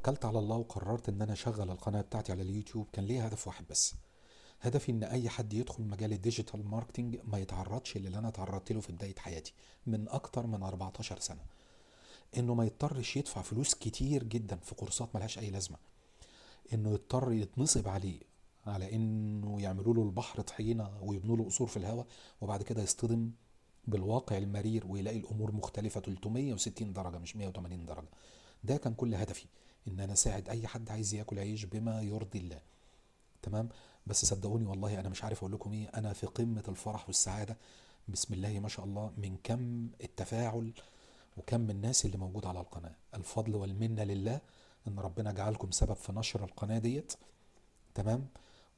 توكلت على الله وقررت ان انا اشغل القناة بتاعتي على اليوتيوب، كان ليها هدف واحد بس. هدفي ان اي حد يدخل مجال الديجيتال ماركتينج ما يتعرضش اللي انا تعرضت له في بداية حياتي من اكتر من 14 سنة. انه ما يضطرش يدفع فلوس كتير جدا في كورسات ملهاش اي لازمة. انه يضطر يتنصب عليه على انه يعملوا له البحر طحينة ويبنوا له قصور في الهواء، وبعد كده يصطدم بالواقع المرير ويلاقي الامور مختلفة 360 درجة مش 180 درجة. ده كان كل هدفي، ان انا اساعد اي حد عايز ياكل عيش بما يرضي الله. تمام. بس صدقوني والله انا مش عارف اقول لكم ايه، انا في قمة الفرح والسعادة. بسم الله ما شاء الله من كم التفاعل وكم الناس اللي موجود على القناة. الفضل والمنة لله ان ربنا جعلكم سبب في نشر القناة ديت. تمام.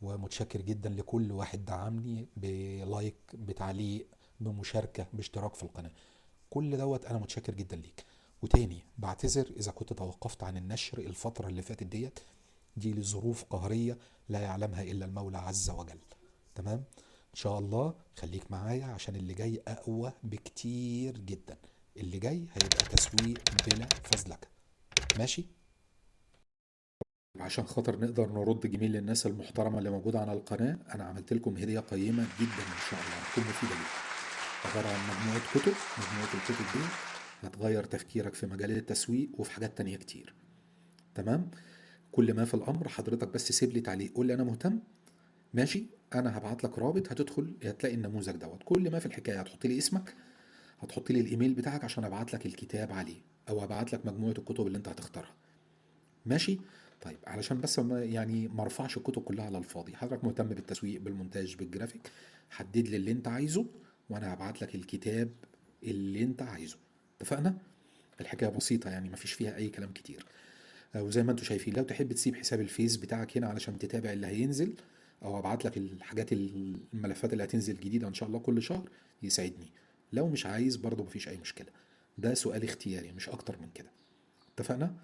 ومتشكر جدا لكل واحد دعمني بلايك بتعليق بمشاركة باشتراك في القناة. كل دوت انا متشكر جدا ليك. وتاني بعتذر اذا كنت توقفت عن النشر الفترة اللي فاتت ديت، دي لظروف قهرية لا يعلمها الا المولى عز وجل. تمام. ان شاء الله خليك معايا عشان اللي جاي اقوى بكتير جدا. اللي جاي هيبقى تسويق بلا فزلكة. ماشي. عشان خاطر نقدر نرد جميل للناس المحترمة اللي موجودة على القناة، أنا عملت لكم هدية قيمة جدا إن شاء الله هتكون مفيدة ليكم. عبارة عن مجموعة كتب. مجموعة الكتب دي هتغير تفكيرك في مجال التسويق وفي حاجات تانية كتير. تمام. كل ما في الأمر حضرتك بس سيب لي تعليق، قول لي أنا مهتم. ماشي. أنا هبعت لك رابط، هتدخل هتلاقي النموذج دوت. كل ما في الحكاية هتحط لي اسمك، هتحط لي الإيميل بتاعك عشان أبعت لك الكتاب عليه، أو أبعت لك مجموعة الكتب اللي أنت هتختارها. ماشي. طيب علشان بس ما ارفعش الكتب كلها على الفاضي، حضرتك مهتم بالتسويق بالمونتاج بالجرافيك، حدد لي اللي انت عايزه وانا هبعت لك الكتاب اللي انت عايزه. اتفقنا؟ الحكايه بسيطه يعني مفيش فيها اي كلام كتير. وزي ما انتم شايفين لو تحب تسيب حساب الفيس بتاعك هنا علشان تتابع اللي هينزل، او ابعت لك الحاجات الملفات اللي هتنزل جديده ان شاء الله كل شهر، يسعدني. لو مش عايز برضه مفيش اي مشكله. ده سؤال اختياري مش اكتر من كده. اتفقنا؟